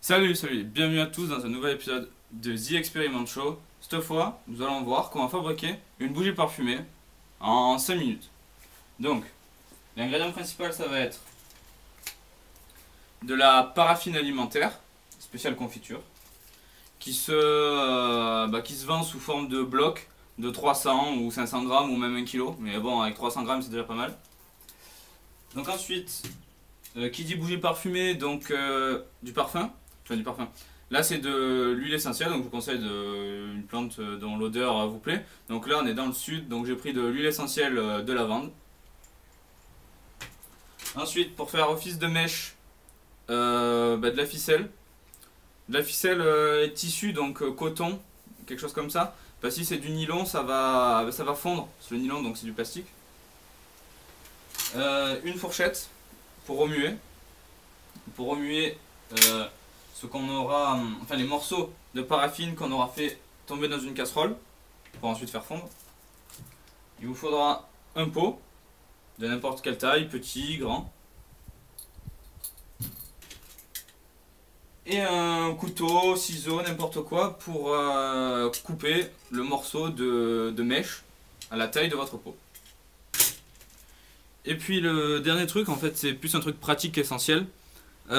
Salut, bienvenue à tous dans un nouvel épisode de The Experiment Show. Cette fois, nous allons voir comment fabriquer une bougie parfumée en 5 minutes. Donc, l'ingrédient principal, ça va être de la paraffine alimentaire, spéciale confiture, qui se vend sous forme de blocs de 300 ou 500 grammes ou même 1 kg. Mais bon, avec 300 grammes, c'est déjà pas mal. Donc ensuite, qui dit bougie parfumée, donc du parfum. Du parfum. Là c'est de l'huile essentielle, donc je vous conseille une plante dont l'odeur vous plaît. Donc là on est dans le sud, donc j'ai pris de l'huile essentielle de lavande. Ensuite, pour faire office de mèche, de la ficelle. De la ficelle tissu, donc coton, quelque chose comme ça. Parce que si c'est du nylon, ça va fondre. C'est le nylon, donc c'est du plastique. Une fourchette pour remuer. Pour remuer ce qu'on aura, enfin les morceaux de paraffine qu'on aura fait tomber dans une casserole pour ensuite faire fondre. Il vous faudra un pot de n'importe quelle taille, petit, grand, et un couteau, ciseau, n'importe quoi pour couper le morceau de mèche à la taille de votre pot. Et puis le dernier truc, en fait, c'est plus un truc pratique qu'essentiel. À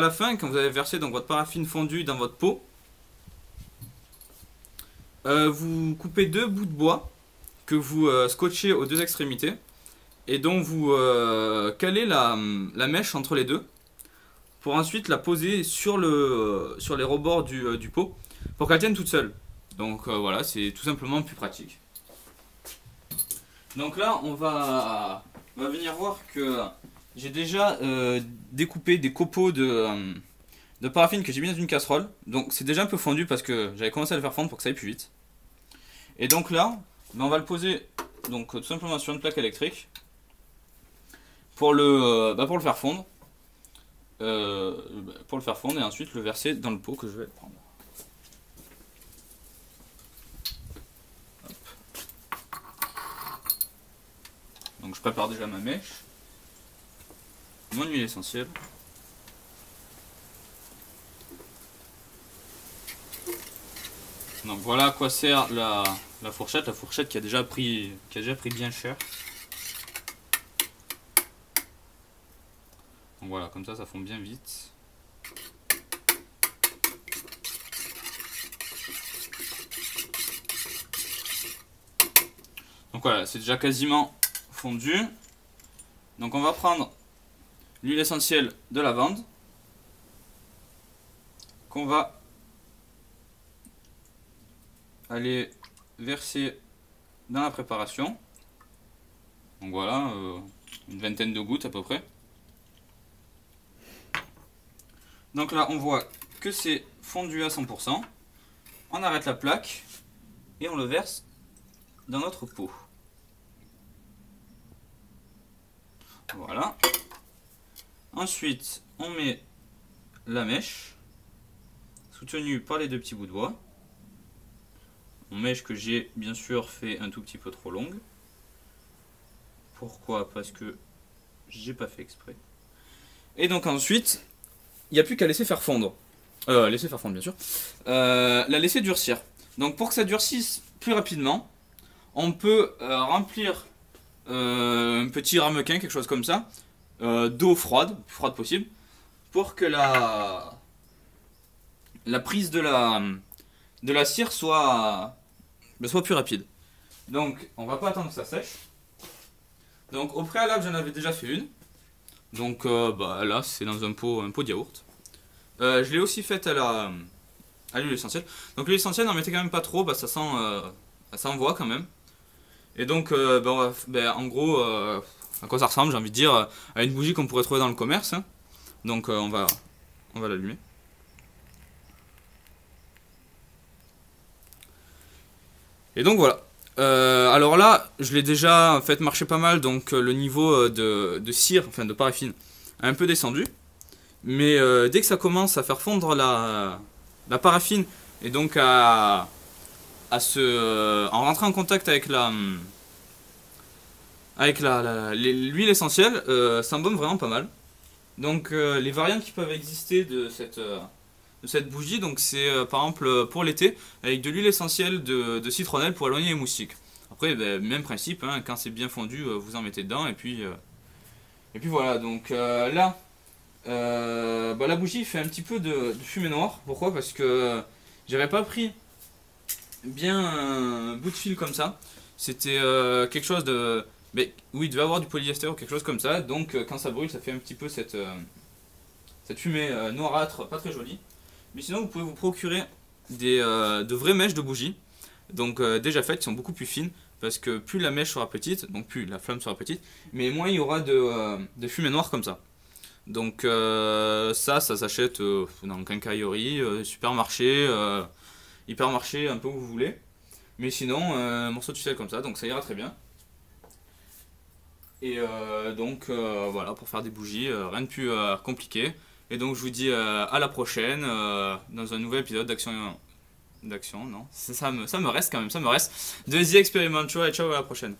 la fin, quand vous avez versé donc votre paraffine fondue dans votre pot, vous coupez deux bouts de bois que vous scotchez aux deux extrémités et donc vous calez la mèche entre les deux pour ensuite la poser sur les rebords du pot pour qu'elle tienne toute seule. Donc voilà, c'est tout simplement plus pratique. Donc là, on va venir voir que j'ai déjà découpé des copeaux de paraffine que j'ai mis dans une casserole. Donc c'est déjà un peu fondu parce que j'avais commencé à le faire fondre pour que ça aille plus vite. Et donc là, on va le poser donc, tout simplement sur une plaque électrique pour le faire fondre. Pour le faire fondre et ensuite le verser dans le pot que je vais prendre. Hop. Donc je prépare déjà ma mèche. Mon huile essentielle. Donc voilà à quoi sert la fourchette qui a déjà pris bien cher. Donc voilà, comme ça fond bien vite. Donc voilà, c'est déjà quasiment fondu. Donc on va prendre l'huile essentielle de lavande qu'on va aller verser dans la préparation. Donc voilà, une vingtaine de gouttes à peu près. Donc là on voit que c'est fondu à 100%. On arrête la plaque et on le verse dans notre pot. Voilà. Ensuite, on met la mèche, soutenue par les deux petits bouts de bois. Une mèche que j'ai bien sûr fait un tout petit peu trop longue. Pourquoi? Parce que j'ai pas fait exprès. Et donc ensuite, il n'y a plus qu'à laisser faire fondre. Laisser faire fondre bien sûr. La laisser durcir. Donc pour que ça durcisse plus rapidement, on peut remplir un petit ramequin, quelque chose comme ça, d'eau froide, le plus froide possible, pour que la prise de la cire soit plus rapide. Donc on va pas attendre que ça sèche. Donc au préalable j'en avais déjà fait une. Donc là c'est dans un pot de yaourt. Je l'ai aussi faite à l'huile essentielle. Donc l'huile essentielle n'en mettez quand même pas trop, ça envoie quand même. Et donc en gros à quoi ça ressemble, j'ai envie de dire, à une bougie qu'on pourrait trouver dans le commerce. Hein. Donc on va l'allumer. Et donc voilà. Alors là, je l'ai déjà fait marcher pas mal, donc le niveau de cire, enfin de paraffine, a un peu descendu. Mais dès que ça commence à faire fondre la paraffine, et donc en rentrant en contact avec l'huile essentielle, ça embaume vraiment pas mal. Donc les variantes qui peuvent exister de cette bougie, donc c'est par exemple pour l'été, avec de l'huile essentielle de citronnelle pour éloigner les moustiques. Après, ben, même principe, hein, quand c'est bien fondu, vous en mettez dedans, et puis voilà, donc là, bah, la bougie fait un petit peu de fumée noire. Pourquoi? Parce que j'avais pas pris bien un bout de fil comme ça. C'était quelque chose de... Mais, oui, il devait avoir du polyester ou quelque chose comme ça, donc quand ça brûle, ça fait un petit peu cette fumée noirâtre, pas très jolie. Mais sinon, vous pouvez vous procurer de vraies mèches de bougie, donc déjà faites, qui sont beaucoup plus fines, parce que plus la mèche sera petite, donc plus la flamme sera petite, mais moins il y aura de fumée noire comme ça. Donc ça s'achète dans le quincaillerie, supermarché, hypermarché, un peu où vous voulez. Mais sinon, un morceau de ficelle comme ça, donc ça ira très bien. Et donc voilà, pour faire des bougies, rien de plus compliqué. Et donc je vous dis à la prochaine dans un nouvel épisode d'action. D'action, non, ça me reste quand même, ça me reste. De The Experiment Show et ciao à la prochaine.